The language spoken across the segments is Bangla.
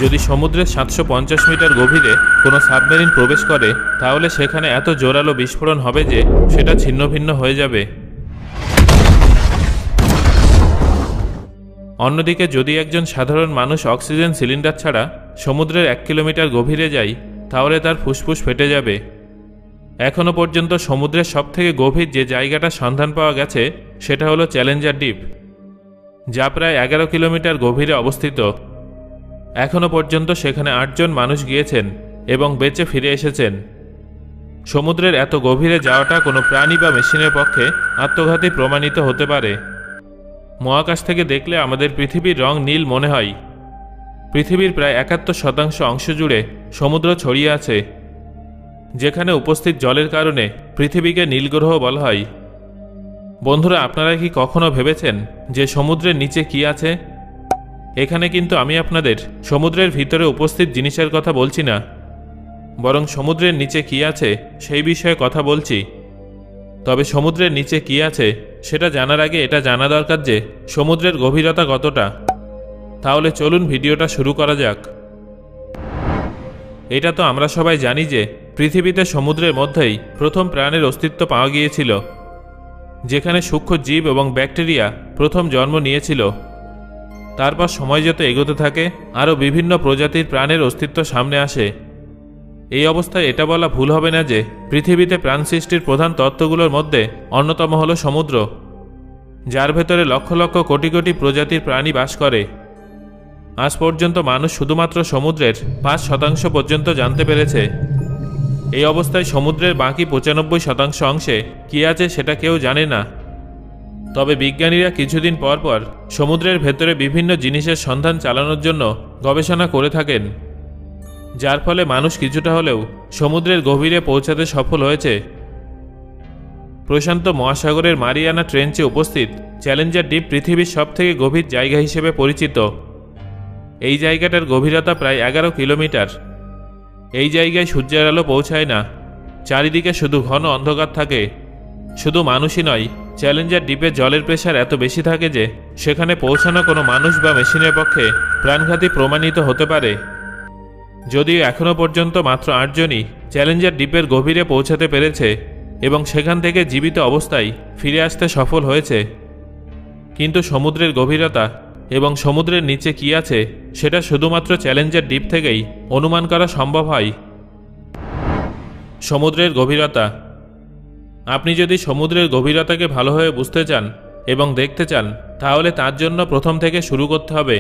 যদি সমুদ্রের 750 মিটার গভীরে কোনো সাবমেরিন প্রবেশ করে তাহলে সেখানে এত জোরালো বিস্ফোরণ হবে যে সেটা ছিন্নভিন্ন হয়ে যাবে। অন্যদিকে যদি একজন সাধারণ মানুষ অক্সিজেন সিলিন্ডার ছাড়া সমুদ্রের 1 কিলোমিটার গভীরে যায় তাহলে তার ফুসফুস ফেটে যাবে। এখনও পর্যন্ত সমুদ্রের সবথেকে গভীর যে জায়গাটা সন্ধান পাওয়া গেছে সেটা হলো চ্যালেঞ্জার দ্বীপ, যা প্রায় 11 কিলোমিটার গভীরে অবস্থিত। এখনও পর্যন্ত সেখানে 8 জন মানুষ গিয়েছেন এবং বেঁচে ফিরে এসেছেন। সমুদ্রের এত গভীরে যাওয়াটা কোনো প্রাণী বা মেশিনের পক্ষে আত্মঘাতী প্রমাণিত হতে পারে। মহাকাশ থেকে দেখলে আমাদের পৃথিবীর রং নীল মনে হয়। পৃথিবীর প্রায় 71% অংশ জুড়ে সমুদ্র ছড়িয়ে আছে, যেখানে উপস্থিত জলের কারণে পৃথিবীকে নীলগ্রহ বলা হয়। বন্ধুরা, আপনারা কি কখনো ভেবেছেন যে সমুদ্রের নিচে কি আছে? এখানে কিন্তু আমি আপনাদের সমুদ্রের ভিতরে উপস্থিত জিনিসের কথা বলছি না, বরং সমুদ্রের নিচে কি আছে সেই বিষয়ে কথা বলছি। তবে সমুদ্রের নিচে কি আছে সেটা জানার আগে এটা জানা দরকার যে সমুদ্রের গভীরতা কতটা। তাহলে চলুন ভিডিওটা শুরু করা যাক। এটা তো আমরা সবাই জানি যে পৃথিবীতে সমুদ্রের মধ্যেই প্রথম প্রাণের অস্তিত্ব পাওয়া গিয়েছিল, যেখানে সূক্ষ্ম জীব এবং ব্যাকটেরিয়া প্রথম জন্ম নিয়েছিল। তারপর সময় যত এগোতে থাকে আরও বিভিন্ন প্রজাতির প্রাণের অস্তিত্ব সামনে আসে। এই অবস্থায় এটা বলা ভুল হবে না যে পৃথিবীতে প্রাণ সৃষ্টির প্রধান তত্ত্বগুলোর মধ্যে অন্যতম হল সমুদ্র, যার ভেতরে লক্ষ লক্ষ কোটি কোটি প্রজাতির প্রাণী বাস করে। আজ পর্যন্ত মানুষ শুধুমাত্র সমুদ্রের 5% পর্যন্ত জানতে পেরেছে। এই অবস্থায় সমুদ্রের বাকি 95% অংশে কী আছে সেটা কেউ জানে না। তবে বিজ্ঞানীরা কিছুদিন পর পর সমুদ্রের ভেতরে বিভিন্ন জিনিসের সন্ধান চালানোর জন্য গবেষণা করে থাকেন, যার ফলে মানুষ কিছুটা হলেও সমুদ্রের গভীরে পৌঁছাতে সফল হয়েছে। প্রশান্ত মহাসাগরের মারিয়ানা ট্রেঞ্চে উপস্থিত চ্যালেঞ্জার দ্বীপ পৃথিবীর সবথেকে গভীর জায়গা হিসেবে পরিচিত। এই জায়গাটার গভীরতা প্রায় 11 কিলোমিটার। এই জায়গায় সূর্যের আলো পৌঁছায় না, চারিদিকে শুধু ঘন অন্ধকার থাকে। শুধু মানুষই নয়, চ্যালেঞ্জার দ্বীপে জলের প্রেসার এত বেশি থাকে যে সেখানে পৌঁছানো কোনো মানুষ বা মেশিনের পক্ষে প্রাণঘাতী প্রমাণিত হতে পারে। যদিও এখনও পর্যন্ত মাত্র 8 জনই চ্যালেঞ্জার দ্বীপের গভীরে পৌঁছাতে পেরেছে এবং সেখান থেকে জীবিত অবস্থায় ফিরে আসতে সফল হয়েছে। কিন্তু সমুদ্রের গভীরতা এবং সমুদ্রের নিচে কি আছে সেটা শুধুমাত্র চ্যালেঞ্জার দ্বীপ থেকেই অনুমান করা সম্ভব হয়। সমুদ্রের গভীরতা। আপনি যদি সমুদ্রের গভীরতাকে ভালোভাবে বুঝতে চান এবং দেখতে চান তাহলে তার জন্য প্রথম থেকে শুরু করতে হবে।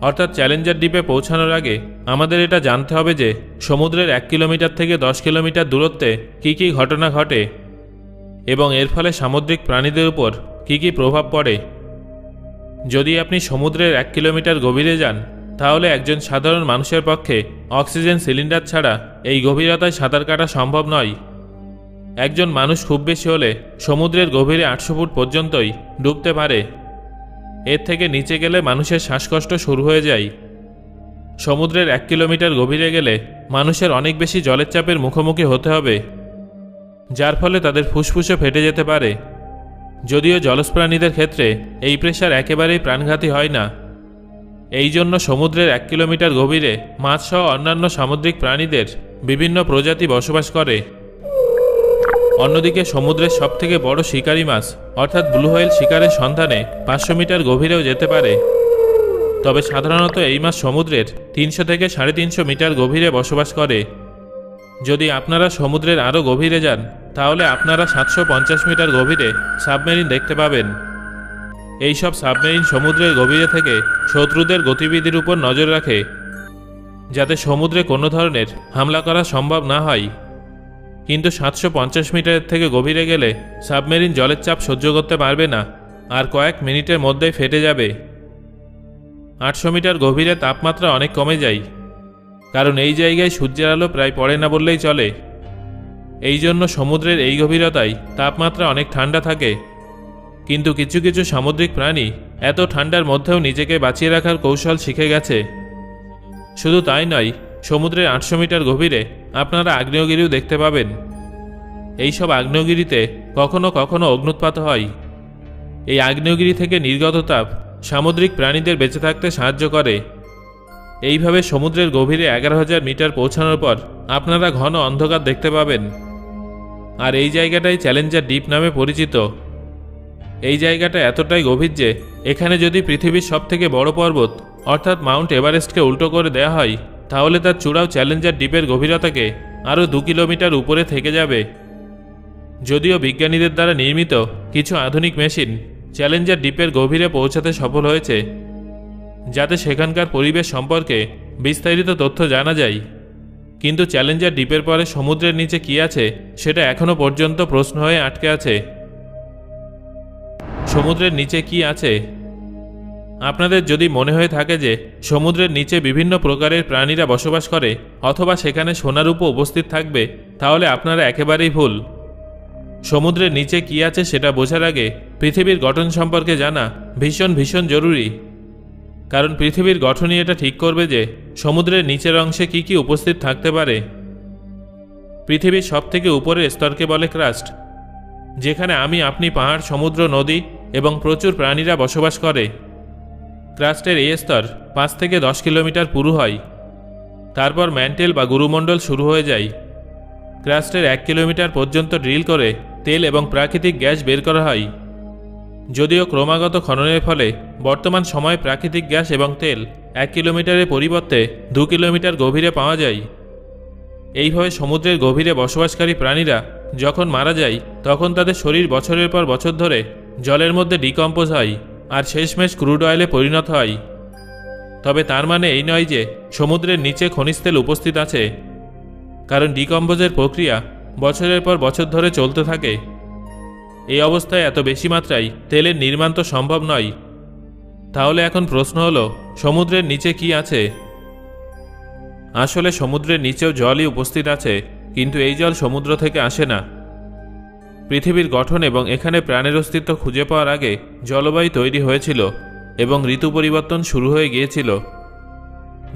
অর্থাৎ চ্যালেঞ্জার দ্বীপে পৌঁছানোর আগে আমাদের এটা জানতে হবে যে সমুদ্রের 1 কিলোমিটার থেকে 10 কিলোমিটার দূরত্বে কী কী ঘটনা ঘটে এবং এর ফলে সামুদ্রিক প্রাণীদের উপর কী কী প্রভাব পড়ে। যদি আপনি সমুদ্রের 1 কিলোমিটার গভীরে যান তাহলে একজন সাধারণ মানুষের পক্ষে অক্সিজেন সিলিন্ডার ছাড়া এই গভীরতায় সাঁতার কাটা সম্ভব নয়। একজন মানুষ খুব বেশি হলে সমুদ্রের গভীরে 800 ফুট পর্যন্তই ডুবতে পারে। এর থেকে নিচে গেলে মানুষের শ্বাসকষ্ট শুরু হয়ে যায়। সমুদ্রের 1 কিলোমিটার গভীরে গেলে মানুষের অনেক বেশি জলের চাপের মুখোমুখি হতে হবে, যার ফলে তাদের ফুসফুসে ফেটে যেতে পারে। যদিও জলজ প্রাণীদের ক্ষেত্রে এই প্রেসার একেবারেই প্রাণঘাতী হয় না। এই জন্য সমুদ্রের 1 কিলোমিটার গভীরে মাছসহ অন্যান্য সামুদ্রিক প্রাণীদের বিভিন্ন প্রজাতি বসবাস করে। অন্যদিকে সমুদ্রের সবথেকে বড় শিকারী মাছ অর্থাৎ ব্লু হোয়েল শিকারের সন্ধানে 500 মিটার গভীরেও যেতে পারে। তবে সাধারণত এই মাছ সমুদ্রের 300 থেকে 350 মিটার গভীরে বসবাস করে। যদি আপনারা সমুদ্রের আরও গভীরে যান তাহলে আপনারা 750 মিটার গভীরে সাবমেরিন দেখতে পাবেন। এই সব সাবমেরিন সমুদ্রের গভীরে থেকে শত্রুদের গতিবিধির উপর নজর রাখে, যাতে সমুদ্রে কোনো ধরনের হামলা করা সম্ভব না হয়। কিন্তু 750 মিটারের থেকে গভীরে গেলে সাবমেরিন জলের চাপ সহ্য করতে পারবে না আর কয়েক মিনিটের মধ্যেই ফেটে যাবে। 800 মিটার গভীরে তাপমাত্রা অনেক কমে যায়, কারণ এই জায়গায় সূর্যের আলো প্রায় পড়ে না বললেই চলে। এই জন্য সমুদ্রের এই গভীরতায় তাপমাত্রা অনেক ঠান্ডা থাকে। কিন্তু কিছু কিছু সামুদ্রিক প্রাণী এত ঠান্ডার মধ্যেও নিজেকে বাঁচিয়ে রাখার কৌশল শিখে গেছে। শুধু তাই নয়, সমুদ্রের 800 মিটার গভীরে আপনারা আগ্নেয়গিরিও দেখতে পাবেন। এইসব আগ্নেয়গিরিতে কখনো কখনো অগ্নুৎপাত হয়। এই আগ্নেয়গিরি থেকে নির্গত তাপ সামুদ্রিক প্রাণীদের বেঁচে থাকতে সাহায্য করে। এইভাবে সমুদ্রের গভীরে 11,000 মিটার পৌঁছানোর পর আপনারা ঘন অন্ধকার দেখতে পাবেন। আর এই জায়গাটাই চ্যালেঞ্জার দ্বীপ নামে পরিচিত। এই জায়গাটা এতটাই গভীর যে এখানে যদি পৃথিবীর সবথেকে বড় পর্বত অর্থাৎ মাউন্ট এভারেস্টকে উল্টো করে দেয়া হয়, তাহলে তার চূড়াও চ্যালেঞ্জার দ্বীপের গভীরতাকে আরও 2 কিলোমিটার উপরে থেকে যাবে। যদিও বিজ্ঞানীদের দ্বারা নির্মিত কিছু আধুনিক মেশিন চ্যালেঞ্জার দ্বীপের গভীরে পৌঁছাতে সফল হয়েছে, যাতে সেখানকার পরিবেশ সম্পর্কে বিস্তারিত তথ্য জানা যায়, কিন্তু চ্যালেঞ্জার দ্বীপের পরে সমুদ্রের নিচে কী আছে সেটা এখনও পর্যন্ত প্রশ্ন হয়ে আটকে আছে। সমুদ্রের নিচে কি আছে? আপনাদের যদি মনে হয়ে থাকে যে সমুদ্রের নিচে বিভিন্ন প্রকারের প্রাণীরা বসবাস করে অথবা সেখানে সোনারূপও উপস্থিত থাকবে, তাহলে আপনারা একেবারেই ভুল। সমুদ্রের নিচে কি আছে সেটা বোঝার আগে পৃথিবীর গঠন সম্পর্কে জানা ভীষণ ভীষণ জরুরি, কারণ পৃথিবীর গঠনই এটা ঠিক করবে যে সমুদ্রের নিচের অংশে কি কি উপস্থিত থাকতে পারে। পৃথিবীর সবথেকে উপরের স্তরকে বলে ক্রাস্ট, যেখানে আপনি পাহাড়, সমুদ্র, নদী এবং প্রচুর প্রাণীরা বসবাস করে। ক্রাস্টের এই স্তর 5 থেকে 10 কিলোমিটার পুরু হয়। তারপর ম্যান্টেল বা গুরুমণ্ডল শুরু হয়ে যায়। ক্রাস্টের 1 কিলোমিটার পর্যন্ত ড্রিল করে তেল এবং প্রাকৃতিক গ্যাস বের করা হয়। যদিও ক্রমাগত খননের ফলে বর্তমান সময়ে প্রাকৃতিক গ্যাস এবং তেল 1 কিলোমিটারের পরিবর্তে 2 কিলোমিটার গভীরে পাওয়া যায়। এইভাবে সমুদ্রের গভীরে বসবাসকারী প্রাণীরা যখন মারা যায়, তখন তাদের শরীর বছরের পর বছর ধরে জলের মধ্যে ডিকম্পোজ হয় আর শেষমেশ ক্রুড অয়েলে পরিণত হয়। তবে তার মানে এই নয় যে সমুদ্রের নিচে খনিজ তেল উপস্থিত আছে, কারণ ডিকম্পোজের প্রক্রিয়া বছরের পর বছর ধরে চলতে থাকে। এই অবস্থায় এত বেশি মাত্রায় তেলের নির্মাণ তো সম্ভব নয়। তাহলে এখন প্রশ্ন হলো, সমুদ্রের নিচে কি আছে? আসলে সমুদ্রের নিচেও জলই উপস্থিত আছে, কিন্তু এই জল সমুদ্র থেকে আসে না। পৃথিবীর গঠন এবং এখানে প্রাণের অস্তিত্ব খুঁজে পাওয়ার আগে জলবায়ু তৈরি হয়েছিল এবং ঋতু পরিবর্তন শুরু হয়ে গিয়েছিল,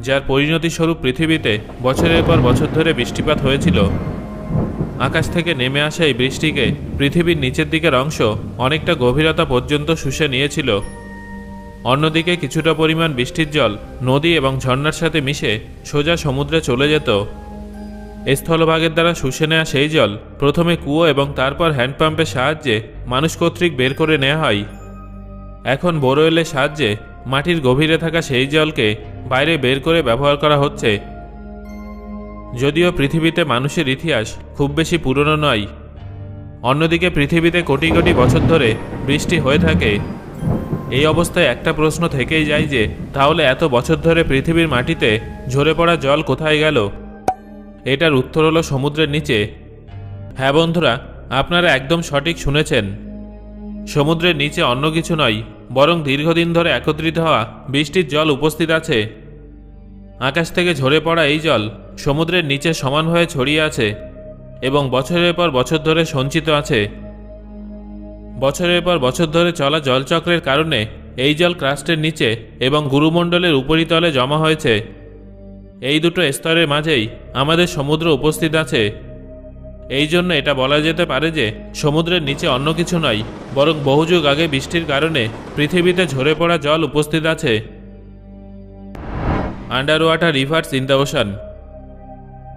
যার পরিণতিস্বরূপ পৃথিবীতে বছরের পর বছর ধরে বৃষ্টিপাত হয়েছিল। আকাশ থেকে নেমে আসা এই বৃষ্টিকে পৃথিবীর নিচের দিকের অংশ অনেকটা গভীরতা পর্যন্ত শুষে নিয়েছিল। অন্যদিকে কিছুটা পরিমাণ বৃষ্টির জল নদী এবং ঝর্ণার সাথে মিশে সোজা সমুদ্রে চলে যেত। স্থলভাগের দ্বারা শুষে নেওয়া সেই জল প্রথমে কুয়ো এবং তারপর হ্যান্ডপাম্পের সাহায্যে মানুষ কর্তৃক বের করে নেওয়া হয়। এখন বোরওয়েলের সাহায্যে মাটির গভীরে থাকা সেই জলকে বাইরে বের করে ব্যবহার করা হচ্ছে। যদিও পৃথিবীতে মানুষের ইতিহাস খুব বেশি পুরনো নয়, অন্যদিকে পৃথিবীতে কোটি কোটি বছর ধরে বৃষ্টি হয়ে থাকে। এই অবস্থায় একটা প্রশ্ন থেকেই যায় যে তাহলে এত বছর ধরে পৃথিবীর মাটিতে ঝরে পড়া জল কোথায় গেল? এটার উত্তর হলো সমুদ্রের নিচে। হ্যাঁ বন্ধুরা, আপনারা একদম সঠিক শুনেছেন। সমুদ্রের নিচে অন্য কিছু নয়, বরং দীর্ঘদিন ধরে একত্রিত হওয়া বৃষ্টির জল উপস্থিত আছে। আকাশ থেকে ঝরে পড়া এই জল সমুদ্রের নিচে সমানভাবে ছড়িয়ে আছে এবং বছরের পর বছর ধরে সঞ্চিত আছে। বছরের পর বছর ধরে চলা জলচক্রের কারণে এই জল ক্রাস্টের নিচে এবং গুরুমণ্ডলের উপরিতলে জমা হয়েছে। এই দুটো স্তরের মাঝেই আমাদের সমুদ্র উপস্থিত আছে। এই জন্য এটা বলা যেতে পারে যে সমুদ্রের নিচে অন্য কিছু নয়, বরং বহু যুগ আগে বৃষ্টির কারণে পৃথিবীতে ঝরে পড়া জল উপস্থিত আছে। Under water rivers in the ocean.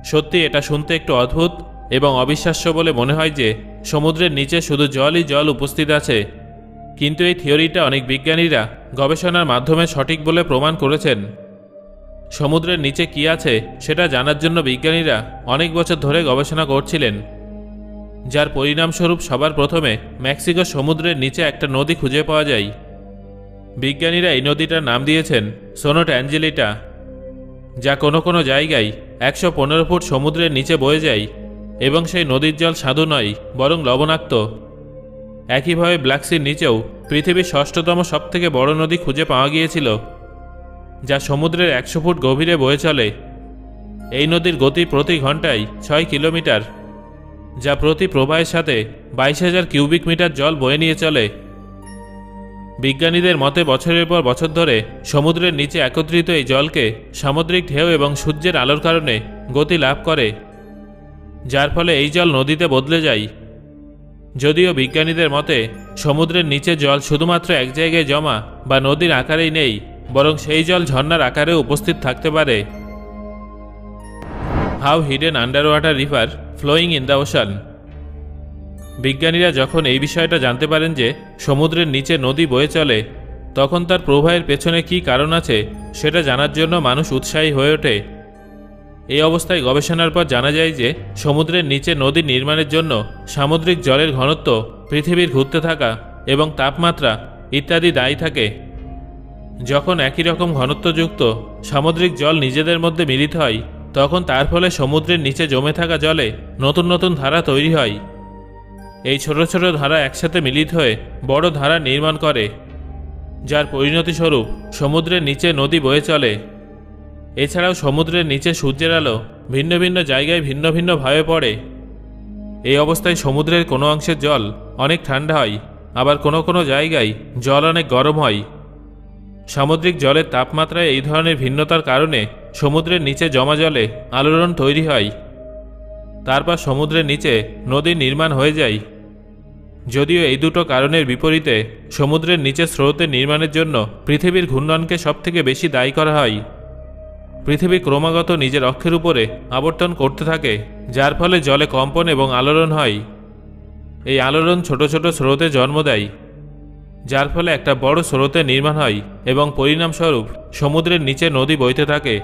সত্যি এটা শুনতে একটু অদ্ভুত এবং অবিশ্বাস্য বলে মনে হয় যে সমুদ্রের নিচে শুধু জলই জল উপস্থিত আছে, কিন্তু এই থিওরিটা অনেক বিজ্ঞানীরা গবেষণার মাধ্যমে সঠিক বলে প্রমাণ করেছেন। সমুদ্রের নিচে কি আছে সেটা জানার জন্য বিজ্ঞানীরা অনেক বছর ধরে গবেষণা করছিলেন, যার পরিণামস্বরূপ সবার প্রথমে মেক্সিকো সমুদ্রের নিচে একটা নদী খুঁজে পাওয়া যায়। বিজ্ঞানীরা এই নদীটার নাম দিয়েছেন সোনো ট্যাঞ্জেলিটা, যা কোনো কোনো জায়গায় 115 ফুট সমুদ্রের নিচে বয়ে যায় এবং সেই নদীর জল স্বাদু নয়, বরং লবণাক্ত। একইভাবে ব্ল্যাক সির নিচেও পৃথিবীর 6ষ্ঠতম সবথেকে বড় নদী খুঁজে পাওয়া গিয়েছিল, যা সমুদ্রের 100 ফুট গভীরে বয়ে চলে। এই নদীর গতি প্রতি ঘন্টায় 6 কিলোমিটার, যা প্রতি প্রবাহের সাথে 22,000 কিউবিক মিটার জল বয়ে নিয়ে চলে। বিজ্ঞানীদের মতে বছরের পর বছর ধরে সমুদ্রের নিচে একত্রিত এই জলকে সামুদ্রিক ঢেউ এবং সূর্যের আলোর কারণে গতি লাভ করে, যার ফলে এই জল নদীতে বদলে যায়। যদিও বিজ্ঞানীদের মতে সমুদ্রের নিচে জল শুধুমাত্র এক জায়গায় জমা বা নদীর আকারেই নেই, বরং সেই জল ঝর্ণার আকারে উপস্থিত থাকতে পারে। How hidden under water river flowing in the ocean. বিজ্ঞানীরা যখন এই বিষয়টা জানতে পারেন যে সমুদ্রের নিচে নদী বয়ে চলে, তখন তার প্রবাহের পেছনে কী কারণ আছে সেটা জানার জন্য মানুষ উৎসাহী হয়ে ওঠে। এই অবস্থায় গবেষণার পর জানা যায় যে সমুদ্রের নিচে নদী নির্মাণের জন্য সামুদ্রিক জলের ঘনত্ব, পৃথিবীর ঘুরতে থাকা এবং তাপমাত্রা ইত্যাদি দায়ী থাকে। যখন একই রকম ঘনত্বযুক্ত সামুদ্রিক জল নিজেদের মধ্যে মিলিত হয়, তখন তার ফলে সমুদ্রের নিচে জমে থাকা জলে নতুন নতুন ধারা তৈরি হয়। এই ছোট ছোট ধারা একসাথে মিলিত হয়ে বড় ধারা নির্মাণ করে, যার পরিণতিস্বরূপ সমুদ্রের নিচে নদী বয়ে চলে। এছাড়াও সমুদ্রের নিচে সূর্যের আলো ভিন্ন ভিন্ন জায়গায় ভিন্ন ভিন্নভাবে পড়ে। এই অবস্থায় সমুদ্রের কোনো অংশের জল অনেক ঠান্ডা হয়, আবার কোনো কোনো জায়গায় জল অনেক গরম হয়। সামুদ্রিক জলের তাপমাত্রায় এই ধরনের ভিন্নতার কারণে সমুদ্রের নিচে জমা জলে আলোড়ন তৈরি হয়। তারপর সমুদ্রের নিচে নদীর নির্মাণ হয়ে যায়। যদিও এই দুটো কারণের বিপরীতে সমুদ্রের নিচে স্রোতের নির্মাণের জন্য পৃথিবীর ঘূর্ণনকে সবথেকে বেশি দায়ী করা হয়। পৃথিবী ক্রমাগত নিজের অক্ষের উপরে আবর্তন করতে থাকে, যার ফলে জলে কম্পন এবং আলোড়ন হয়। এই আলোড়ন ছোট ছোট স্রোতে জন্ম দেয়, যার ফলে একটা বড় স্রোতের নির্মাণ হয় এবং পরিণামস্বরূপ সমুদ্রের নিচে নদী বইতে থাকে।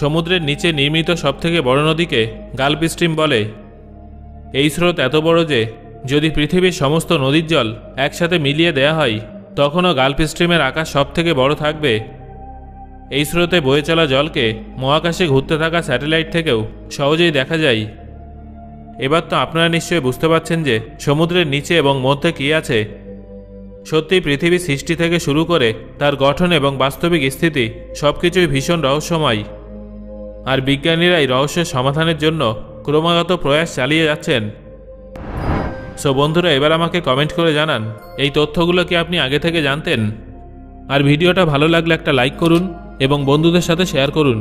সমুদ্রের নিচে নির্মিত সবথেকে বড় নদীকে গালফ স্ট্রিম বলে। এই স্রোত এত বড় যে যদি পৃথিবীর সমস্ত নদীর জল একসাথে মিলিয়ে দেয়া হয়, তখনও গালফ স্ট্রিমের আকার সবথেকে বড় থাকবে। এই স্রোতে বয়ে চলা জলকে মহাকাশে ঘুরতে থাকা স্যাটেলাইট থেকেও সহজেই দেখা যায়। এবার তো আপনারা নিশ্চয়ই বুঝতে পারছেন যে সমুদ্রের নিচে এবং মধ্যে কী আছে। সত্যি পৃথিবী সৃষ্টি থেকে শুরু করে তার গঠন এবং বাস্তবিক স্থিতি সবকিছুই ভীষণ রহস্যময়। আর বিজ্ঞানীরা এই রহস্যের সমাধানের জন্য ক্রমাগত প্রয়াস চালিয়ে যাচ্ছেন। সো বন্ধুরা, এবার আমাকে কমেন্ট করে জানান এই তথ্যগুলো কি আপনি আগে থেকে জানতেন? আর ভিডিওটা ভালো লাগলে একটা লাইক করুন এবং বন্ধুদের সাথে শেয়ার করুন।